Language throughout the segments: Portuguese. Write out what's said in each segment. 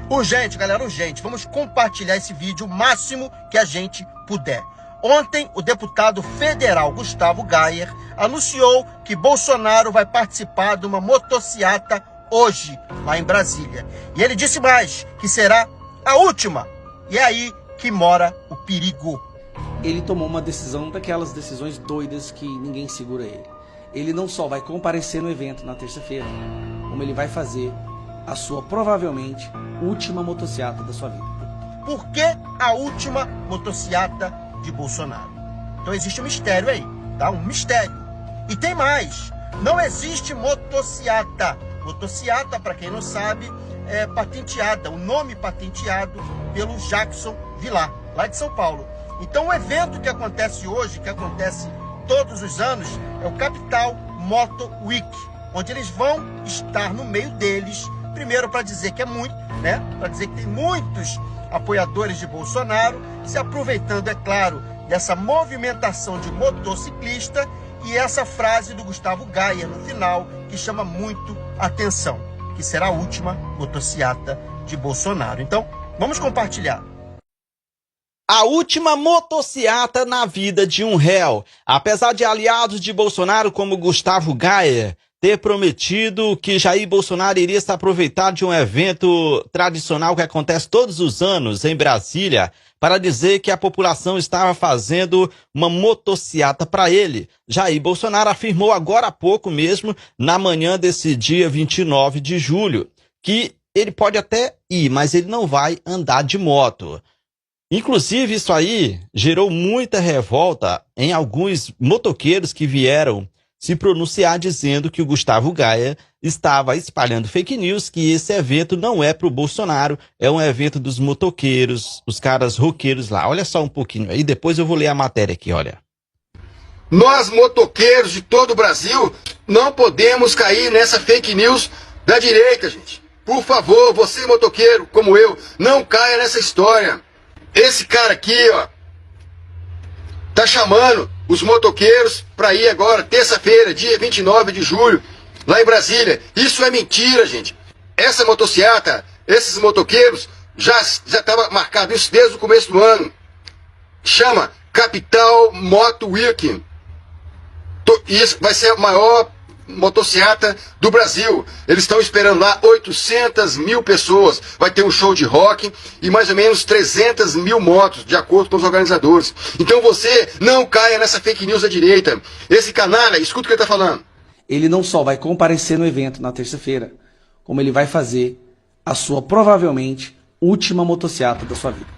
Urgente, galera, urgente. Vamos compartilhar esse vídeo o máximo que a gente puder. Ontem, o deputado federal Gustavo Gayer anunciou que Bolsonaro vai participar de uma motociata hoje, lá em Brasília. E ele disse mais, que será a última. E é aí que mora o perigo. Ele tomou uma decisão daquelas decisões doidas que ninguém segura ele. Ele não só vai comparecer no evento na terça-feira, como ele vai fazer a sua, provavelmente, última motociata da sua vida. Por que a última motociata de Bolsonaro? Então existe um mistério aí, tá? Um mistério. E tem mais. Não existe motociata. Motociata, para quem não sabe, é patenteada. O nome patenteado pelo Jackson Villar, lá de São Paulo. Então o evento que acontece hoje, que acontece todos os anos, é o Capital Moto Week, onde eles vão estar no meio deles, primeiro para dizer que é muito, né? Para dizer que tem muitos apoiadores de Bolsonaro, se aproveitando, é claro, dessa movimentação de motociclista e essa frase do Gustavo Gayer no final, que chama muito atenção, que será a última motociata de Bolsonaro. Então, vamos compartilhar. A última motociata na vida de um réu. Apesar de aliados de Bolsonaro como Gustavo Gayer ter prometido que Jair Bolsonaro iria se aproveitar de um evento tradicional que acontece todos os anos em Brasília para dizer que a população estava fazendo uma motociata para ele, Jair Bolsonaro afirmou agora há pouco mesmo, na manhã desse dia 29 de julho, que ele pode até ir, mas ele não vai andar de moto. Inclusive, isso aí gerou muita revolta em alguns motoqueiros que vieram se pronunciar dizendo que o Gustavo Gayer estava espalhando fake news, que esse evento não é para o Bolsonaro, é um evento dos motoqueiros, os caras roqueiros lá. Olha só um pouquinho aí, depois eu vou ler a matéria aqui, olha. Nós, motoqueiros de todo o Brasil, não podemos cair nessa fake news da direita, gente. Por favor, você motoqueiro, como eu, não caia nessa história. Esse cara aqui, ó, tá chamando os motoqueiros para ir agora, terça-feira, dia 29 de julho, lá em Brasília. Isso é mentira, gente. Essa motociata, esses motoqueiros, já estava marcado isso desde o começo do ano. Chama Capital Moto Week. Isso vai ser a maior motociata do Brasil. Eles estão esperando lá 800 mil pessoas. Vai ter um show de rock e mais ou menos 300 mil motos, de acordo com os organizadores. Então você não caia nessa fake news da direita. Esse canalha, escuta o que ele está falando. Ele não só vai comparecer no evento na terça-feira, como ele vai fazer a sua, provavelmente, última motociata da sua vida.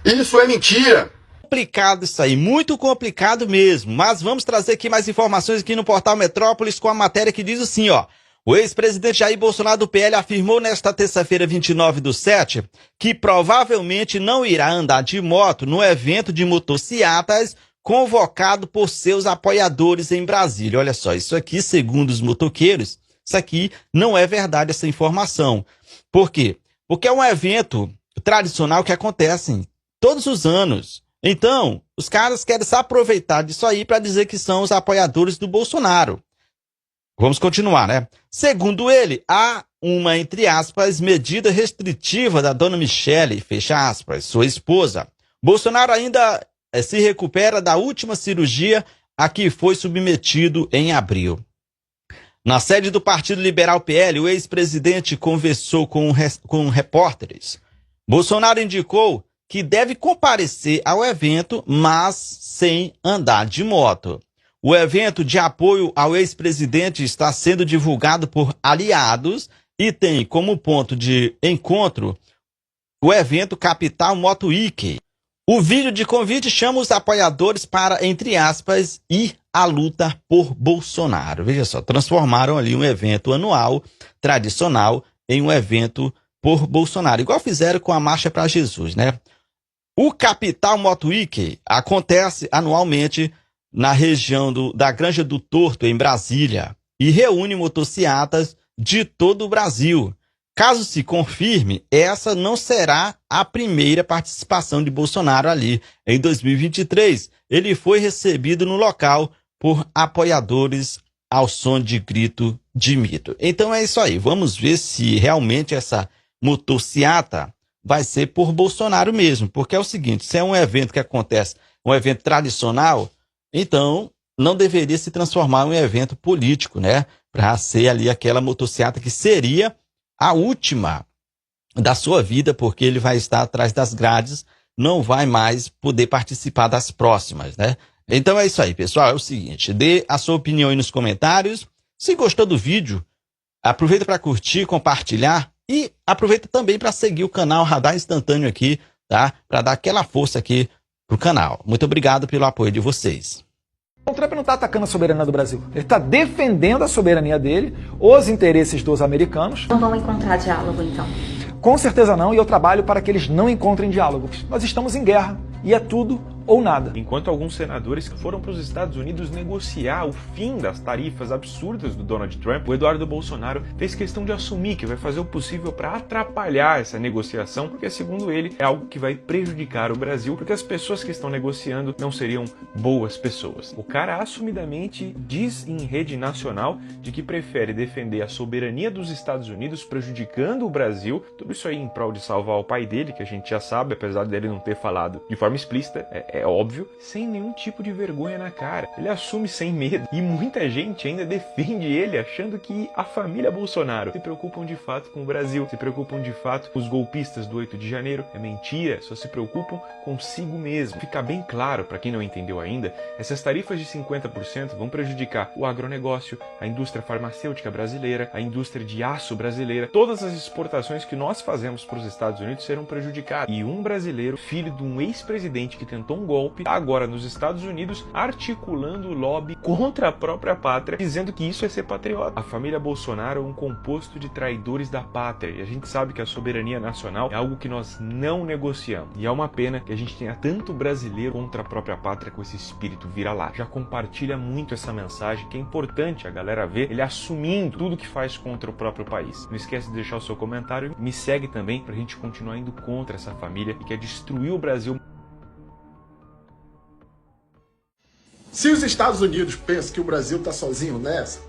Isso é mentira. Complicado isso aí, muito complicado mesmo, mas vamos trazer aqui mais informações aqui no Portal Metrópolis com a matéria que diz assim, ó. O ex-presidente Jair Bolsonaro do PL afirmou nesta terça-feira 29/7 que provavelmente não irá andar de moto no evento de motociatas convocado por seus apoiadores em Brasília. Olha só, isso aqui, segundo os motoqueiros, isso aqui não é verdade, essa informação. Por quê? Porque é um evento tradicional que acontece todos os anos. Então, os caras querem se aproveitar disso aí para dizer que são os apoiadores do Bolsonaro. Vamos continuar, né? Segundo ele, há uma, entre aspas, medida restritiva da dona Michele, fecha aspas, sua esposa. Bolsonaro ainda se recupera da última cirurgia a que foi submetido em abril. Na sede do Partido Liberal PL, o ex-presidente conversou com repórteres. Bolsonaro indicou que deve comparecer ao evento, mas sem andar de moto. O evento de apoio ao ex-presidente está sendo divulgado por aliados e tem como ponto de encontro o evento Capital Moto Week. O vídeo de convite chama os apoiadores para, entre aspas, ir à luta por Bolsonaro. Veja só, transformaram ali um evento anual, tradicional, em um evento por Bolsonaro. Igual fizeram com a Marcha para Jesus, né? O Capital Moto Week acontece anualmente na região da Granja do Torto, em Brasília, e reúne motociatas de todo o Brasil. Caso se confirme, essa não será a primeira participação de Bolsonaro ali. Em 2023, ele foi recebido no local por apoiadores ao som de grito de mito. Então é isso aí, vamos ver se realmente essa motociata vai ser por Bolsonaro mesmo, porque é o seguinte, se é um evento que acontece, um evento tradicional, então não deveria se transformar em um evento político, né? Para ser ali aquela motociata que seria a última da sua vida, porque ele vai estar atrás das grades, não vai mais poder participar das próximas, né? Então é isso aí, pessoal, é o seguinte, dê a sua opinião aí nos comentários. Se gostou do vídeo, aproveita para curtir, compartilhar e aproveita também para seguir o canal Radar Instantâneo aqui, tá? Para dar aquela força aqui pro canal. Muito obrigado pelo apoio de vocês. O Trump não está atacando a soberania do Brasil. Ele está defendendo a soberania dele, os interesses dos americanos. Não vão encontrar diálogo, então? Com certeza não, e eu trabalho para que eles não encontrem diálogo. Nós estamos em guerra e é tudo ou nada. Enquanto alguns senadores foram para os Estados Unidos negociar o fim das tarifas absurdas do Donald Trump, o Eduardo Bolsonaro fez questão de assumir que vai fazer o possível para atrapalhar essa negociação, porque segundo ele é algo que vai prejudicar o Brasil, porque as pessoas que estão negociando não seriam boas pessoas. O cara assumidamente diz em rede nacional de que prefere defender a soberania dos Estados Unidos prejudicando o Brasil, tudo isso aí em prol de salvar o pai dele, que a gente já sabe, apesar dele não ter falado de forma explícita, é óbvio, sem nenhum tipo de vergonha na cara. Ele assume sem medo. E muita gente ainda defende ele, achando que a família Bolsonaro se preocupam de fato com o Brasil, se preocupam de fato com os golpistas do 8 de janeiro. É mentira, só se preocupam consigo mesmo. Fica bem claro, para quem não entendeu ainda, essas tarifas de 50% vão prejudicar o agronegócio, a indústria farmacêutica brasileira, a indústria de aço brasileira. Todas as exportações que nós fazemos para os Estados Unidos serão prejudicadas. E um brasileiro, filho de um ex-presidente que tentou um golpe, agora nos Estados Unidos, articulando o lobby contra a própria pátria, dizendo que isso é ser patriota. A família Bolsonaro é um composto de traidores da pátria, e a gente sabe que a soberania nacional é algo que nós não negociamos. E é uma pena que a gente tenha tanto brasileiro contra a própria pátria com esse espírito vira-lata. Já compartilha muito essa mensagem, que é importante a galera ver ele assumindo tudo que faz contra o próprio país. Não esquece de deixar o seu comentário, me segue também pra gente continuar indo contra essa família que quer destruir o Brasil. Se os Estados Unidos pensam que o Brasil está sozinho nessa,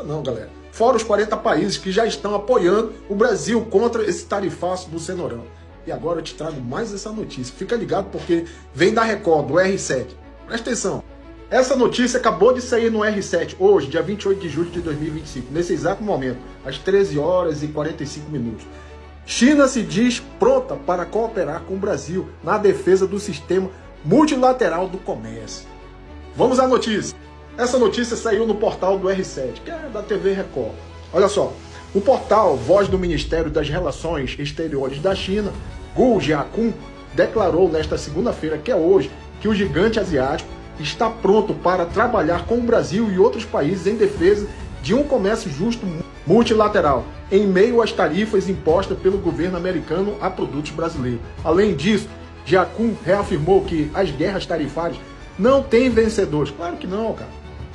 não, galera. Fora os 40 países que já estão apoiando o Brasil contra esse tarifaço do Cenourão. E agora eu te trago mais essa notícia. Fica ligado porque vem da Record, do R7. Presta atenção. Essa notícia acabou de sair no R7, hoje, dia 28 de julho de 2025, nesse exato momento, às 13 horas e 45 minutos. China se diz pronta para cooperar com o Brasil na defesa do sistema multilateral do comércio. Vamos à notícia. Essa notícia saiu no portal do R7, que é da TV Record. Olha só, o portal Voz do Ministério das Relações Exteriores da China, Gu Jiakun, declarou nesta segunda-feira, que é hoje, que o gigante asiático está pronto para trabalhar com o Brasil e outros países em defesa de um comércio justo multilateral, em meio às tarifas impostas pelo governo americano a produtos brasileiros. Além disso, Jiakun reafirmou que as guerras tarifárias não têm vencedores. Claro que não, cara.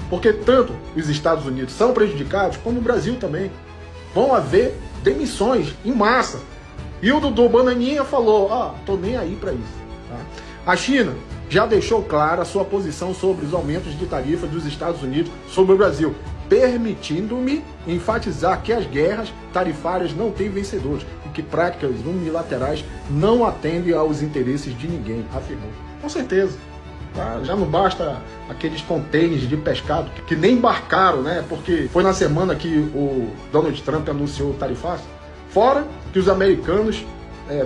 Porque tanto os Estados Unidos são prejudicados, como o Brasil também. Vão haver demissões em massa. E o Dudu Bananinha falou, tô nem aí para isso. Tá? A China já deixou clara a sua posição sobre os aumentos de tarifa dos Estados Unidos sobre o Brasil, permitindo-me enfatizar que as guerras tarifárias não têm vencedores e que práticas unilaterais não atendem aos interesses de ninguém, afirmou. Com certeza. Tá? Já não basta aqueles contêineres de pescado que nem embarcaram, né? Porque foi na semana que o Donald Trump anunciou o tarifaço. Fora que os americanos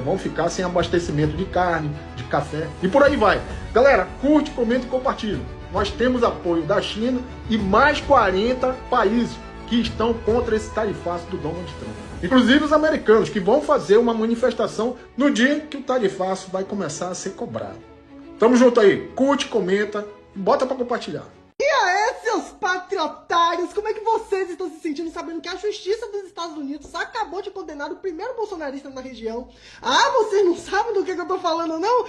vão ficar sem abastecimento de carne, de café e por aí vai. Galera, curte, comenta e compartilha. Nós temos apoio da China e mais 40 países que estão contra esse tarifaço do Donald Trump. Inclusive os americanos, que vão fazer uma manifestação no dia que o tarifaço vai começar a ser cobrado. Tamo junto aí. Curte, comenta, bota pra compartilhar. E aí, seus patriotários, como é que vocês estão se sentindo sabendo que a Justiça dos Estados Unidos acabou de condenar o primeiro bolsonarista na região? Vocês não sabem do que eu tô falando, não?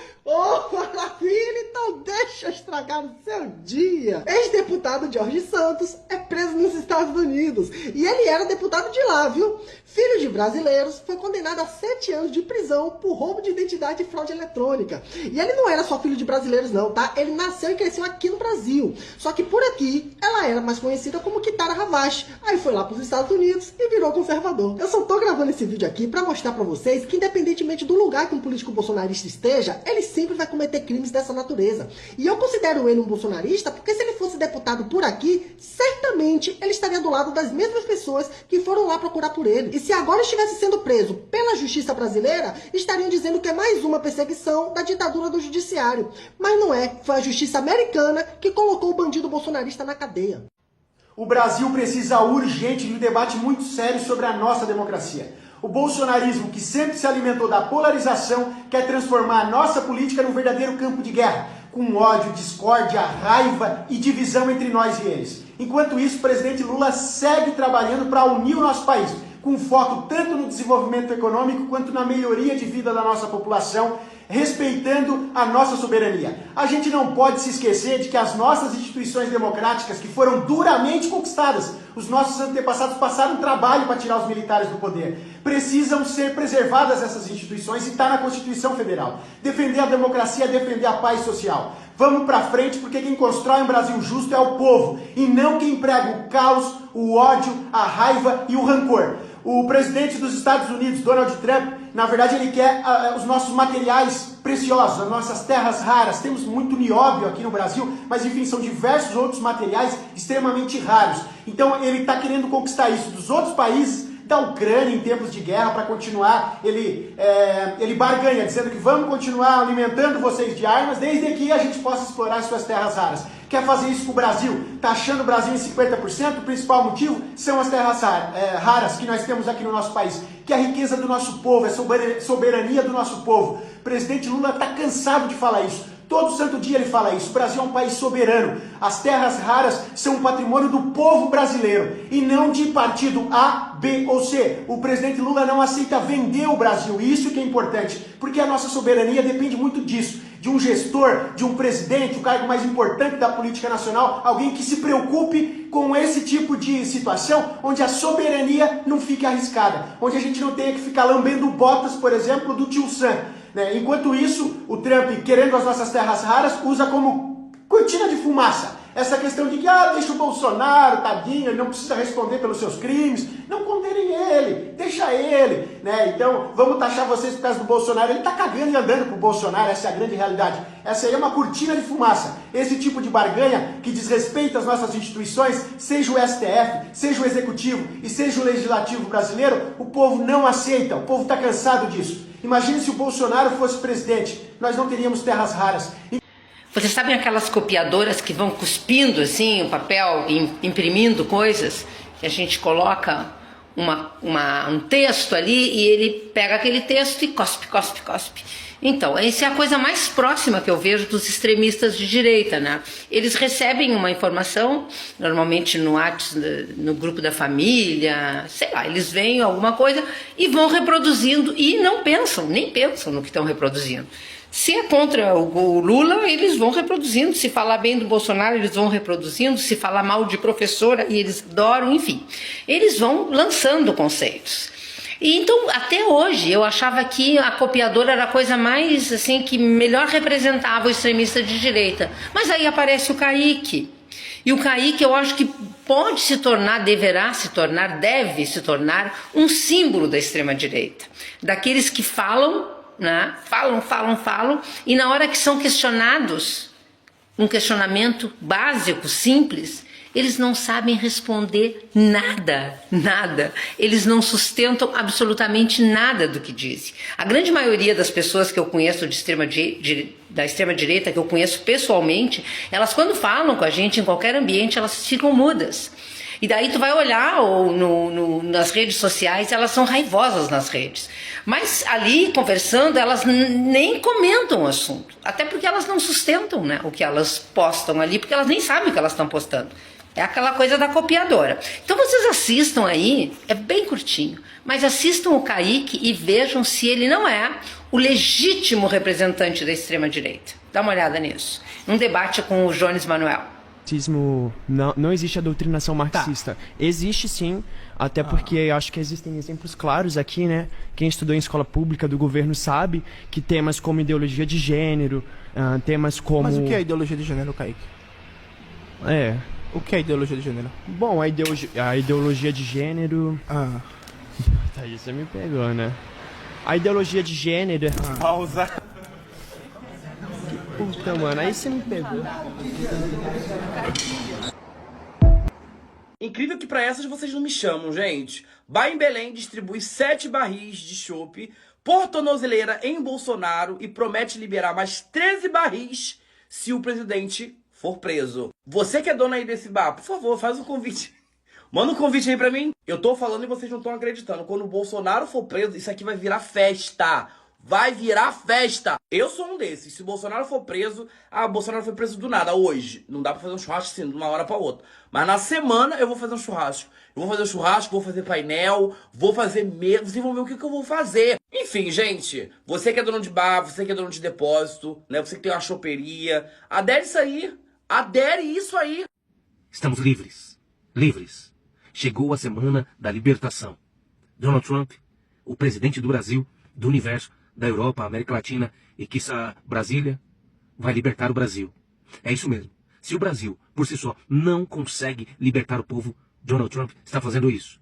Maravilha, então deixa eu estragar o seu dia. Ex-deputado Jorge Santos é preso nos Estados Unidos e ele era deputado de lá, viu? Filho de brasileiros, foi condenado a 7 anos de prisão por roubo de identidade e fraude eletrônica. E ele não era só filho de brasileiros não, tá? Ele nasceu e cresceu aqui no Brasil. Só que por aqui, aqui, ela era mais conhecida como Kitara Ravache. Aí foi lá para os Estados Unidos e virou conservador. Eu só tô gravando esse vídeo aqui para mostrar para vocês que independentemente do lugar que um político bolsonarista esteja, ele sempre vai cometer crimes dessa natureza. E eu considero ele um bolsonarista porque se ele fosse deputado por aqui, certamente ele estaria do lado das mesmas pessoas que foram lá procurar por ele. E se agora estivesse sendo preso pela justiça brasileira, estariam dizendo que é mais uma perseguição da ditadura do judiciário. Mas não é, foi a justiça americana que colocou o bandido bolsonarista na cadeia. O Brasil precisa urgente de um debate muito sério sobre a nossa democracia. O bolsonarismo, que sempre se alimentou da polarização, quer transformar a nossa política num verdadeiro campo de guerra, com ódio, discórdia, raiva e divisão entre nós e eles. Enquanto isso, o presidente Lula segue trabalhando para unir o nosso país, com foco tanto no desenvolvimento econômico quanto na melhoria de vida da nossa população, respeitando a nossa soberania. A gente não pode se esquecer de que as nossas instituições democráticas, que foram duramente conquistadas, os nossos antepassados passaram trabalho para tirar os militares do poder, precisam ser preservadas essas instituições e está na Constituição Federal. Defender a democracia é defender a paz social. Vamos para frente porque quem constrói um Brasil justo é o povo e não quem prega o caos, o ódio, a raiva e o rancor. O presidente dos Estados Unidos, Donald Trump, na verdade ele quer os nossos materiais preciosos, as nossas terras raras. Temos muito nióbio aqui no Brasil, mas enfim, são diversos outros materiais extremamente raros. Então ele está querendo conquistar isso dos outros países, da Ucrânia em tempos de guerra, para continuar, ele barganha, dizendo que vamos continuar alimentando vocês de armas, desde que a gente possa explorar as suas terras raras. Quer fazer isso com o Brasil, taxando o Brasil em 50%, o principal motivo são as terras raras que nós temos aqui no nosso país, que é a riqueza do nosso povo, é a soberania do nosso povo. O presidente Lula está cansado de falar isso. Todo santo dia ele fala isso. O Brasil é um país soberano. As terras raras são um patrimônio do povo brasileiro e não de partido A, B ou C. O presidente Lula não aceita vender o Brasil. E isso que é importante, porque a nossa soberania depende muito disso. De um gestor, de um presidente, o cargo mais importante da política nacional, alguém que se preocupe com esse tipo de situação, onde a soberania não fique arriscada, onde a gente não tenha que ficar lambendo botas, por exemplo, do tio Sam. Enquanto isso, o Trump, querendo as nossas terras raras, usa como cortina de fumaça essa questão de que, deixa o Bolsonaro, tadinho, ele não precisa responder pelos seus crimes, não condenem ele, deixa ele, Então, vamos taxar vocês por causa do Bolsonaro. Ele tá cagando e andando pro Bolsonaro, essa é a grande realidade. Essa aí é uma cortina de fumaça. Esse tipo de barganha que desrespeita as nossas instituições, seja o STF, seja o Executivo e seja o Legislativo brasileiro, o povo não aceita, o povo tá cansado disso. Imagine se o Bolsonaro fosse presidente, nós não teríamos terras raras. Vocês sabem aquelas copiadoras que vão cuspindo assim o papel, imprimindo coisas, que a gente coloca um texto ali e ele pega aquele texto e cospe. Então, essa é a coisa mais próxima que eu vejo dos extremistas de direita, Eles recebem uma informação, normalmente no WhatsApp, no grupo da família, sei lá, eles veem alguma coisa e vão reproduzindo e não pensam, nem pensam no que estão reproduzindo. Se é contra o Lula, eles vão reproduzindo. Se falar bem do Bolsonaro, eles vão reproduzindo. Se falar mal de professora, e eles adoram, enfim. Eles vão lançando conceitos. E então, até hoje, eu achava que a copiadora era a coisa mais, assim, que melhor representava o extremista de direita. Mas aí aparece o Kaique. E o Kaique, eu acho que pode se tornar, deverá se tornar, deve se tornar um símbolo da extrema-direita. Daqueles que falam, falam, e na hora que são questionados, um questionamento básico, simples, eles não sabem responder nada. Eles não sustentam absolutamente nada do que dizem. A grande maioria das pessoas que eu conheço da extrema-direita, que eu conheço pessoalmente, elas quando falam com a gente em qualquer ambiente, elas ficam mudas. E daí tu vai olhar nas redes sociais, elas são raivosas nas redes. Mas ali, conversando, elas nem comentam o assunto. Até porque elas não sustentam o que elas postam ali, porque elas nem sabem o que elas estão postando. É aquela coisa da copiadora. Então vocês assistam aí, é bem curtinho, mas assistam o Kaique e vejam se ele não é o legítimo representante da extrema-direita. Dá uma olhada nisso. Um debate com o Jones Manuel. Não existe a doutrinação marxista. Existe sim, até porque eu acho que existem exemplos claros aqui, Quem estudou em escola pública do governo sabe que temas como ideologia de gênero, temas como... Mas o que é ideologia de gênero, Kaique? O que é ideologia de gênero? Bom, a ideologia de gênero... Tá, aí você me pegou, né? A ideologia de gênero... Pausa. Que puta, mano, aí você me pegou. Incrível que pra essas vocês não me chamam, gente. Bar em Belém distribui 7 barris de chopp por tornozeleira em Bolsonaro e promete liberar mais 13 barris se o presidente for preso. Você que é dona aí desse bar, por favor, faz um convite. Manda um convite aí pra mim. Eu tô falando e vocês não estão acreditando. Quando o Bolsonaro for preso, isso aqui vai virar festa. Vai virar festa. Eu sou um desses. Se o Bolsonaro for preso... Ah, o Bolsonaro foi preso do nada, hoje. Não dá pra fazer um churrasco assim, de uma hora pra outra. Mas na semana eu vou fazer um churrasco. Eu vou fazer um churrasco, vou fazer painel, vou fazer mesa. Vocês vão ver o que eu vou fazer. Enfim, gente. Você que é dono de bar, você que é dono de depósito, né? Você que tem uma choperia. Adere isso aí. Adere isso aí. Estamos livres. Livres. Chegou a semana da libertação. Donald Trump, o presidente do Brasil, do universo, da Europa, América Latina e quiçá Brasília, vai libertar o Brasil. É isso mesmo. Se o Brasil, por si só, não consegue libertar o povo, Donald Trump está fazendo isso.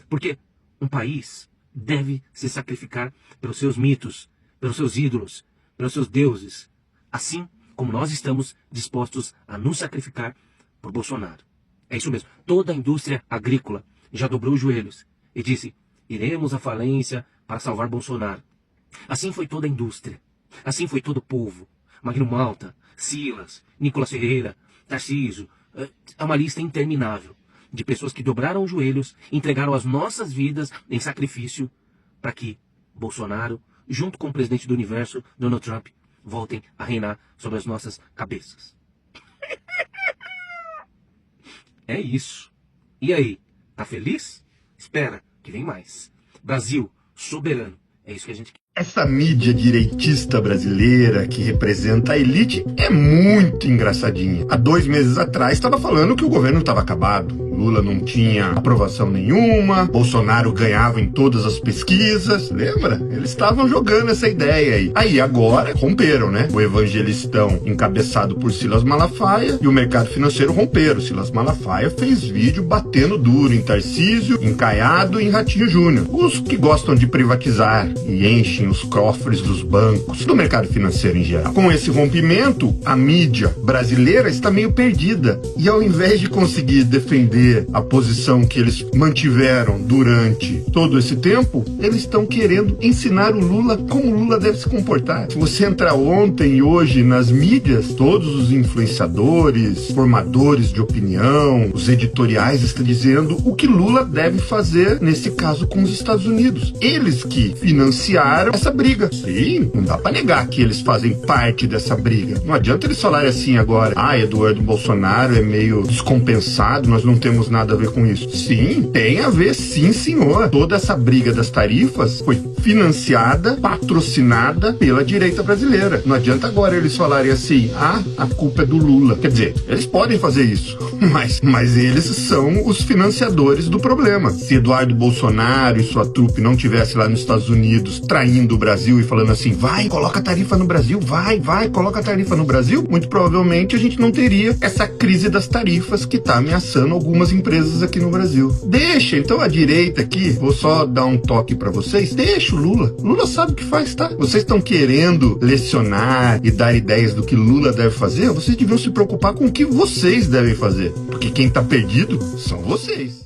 Porque um país deve se sacrificar pelos seus mitos, pelos seus ídolos, pelos seus deuses. Assim como nós estamos dispostos a nos sacrificar por Bolsonaro. É isso mesmo. Toda a indústria agrícola já dobrou os joelhos e disse, iremos à falência para salvar Bolsonaro. Assim foi toda a indústria. Assim foi todo o povo. Magno Malta, Silas, Nicolas Ferreira, Tarcísio. É uma lista interminável de pessoas que dobraram os joelhos, entregaram as nossas vidas em sacrifício para que Bolsonaro, junto com o presidente do universo, Donald Trump, voltem a reinar sobre as nossas cabeças. É isso. E aí, tá feliz? Espera, que vem mais. Brasil soberano. É isso que a gente quer. Essa mídia direitista brasileira que representa a elite é muito engraçadinha. Há 2 meses atrás estava falando que o governo estava acabado. Lula não tinha aprovação nenhuma, Bolsonaro ganhava em todas as pesquisas, lembra? Eles estavam jogando essa ideia aí. Aí agora romperam, né? O Evangelistão encabeçado por Silas Malafaia e o mercado financeiro romperam. Silas Malafaia fez vídeo batendo duro em Tarcísio, em Caiado e em Ratinho Júnior. Os que gostam de privatizar e enchem os cofres dos bancos, do mercado financeiro em geral. Com esse rompimento, a mídia brasileira está meio perdida. E ao invés de conseguir defender a posição que eles mantiveram durante todo esse tempo, eles estão querendo ensinar o Lula como o Lula deve se comportar. Se você entrar ontem e hoje nas mídias, todos os influenciadores, formadores de opinião, os editoriais estão dizendo o que Lula deve fazer nesse caso com os Estados Unidos. Eles que financiaram essa briga. Sim, não dá pra negar que eles fazem parte dessa briga. Não adianta eles falarem assim agora, Eduardo Bolsonaro é meio descompensado, nós não temos nada a ver com isso. Sim, tem a ver, sim, senhor. Toda essa briga das tarifas foi financiada, patrocinada pela direita brasileira. Não adianta agora eles falarem assim, a culpa é do Lula. Quer dizer, eles podem fazer isso, mas eles são os financiadores do problema. Se Eduardo Bolsonaro e sua trupe não tivesse lá nos Estados Unidos traindo o Brasil e falando assim, vai, coloca a tarifa no Brasil, vai, coloca a tarifa no Brasil, muito provavelmente a gente não teria essa crise das tarifas que tá ameaçando algumas empresas aqui no Brasil. Deixa, então a direita aqui, vou só dar um toque pra vocês, deixa o Lula. Lula sabe o que faz, tá? Vocês estão querendo lecionar e dar ideias do que Lula deve fazer, vocês deviam se preocupar com o que vocês devem fazer, porque quem tá perdido são vocês.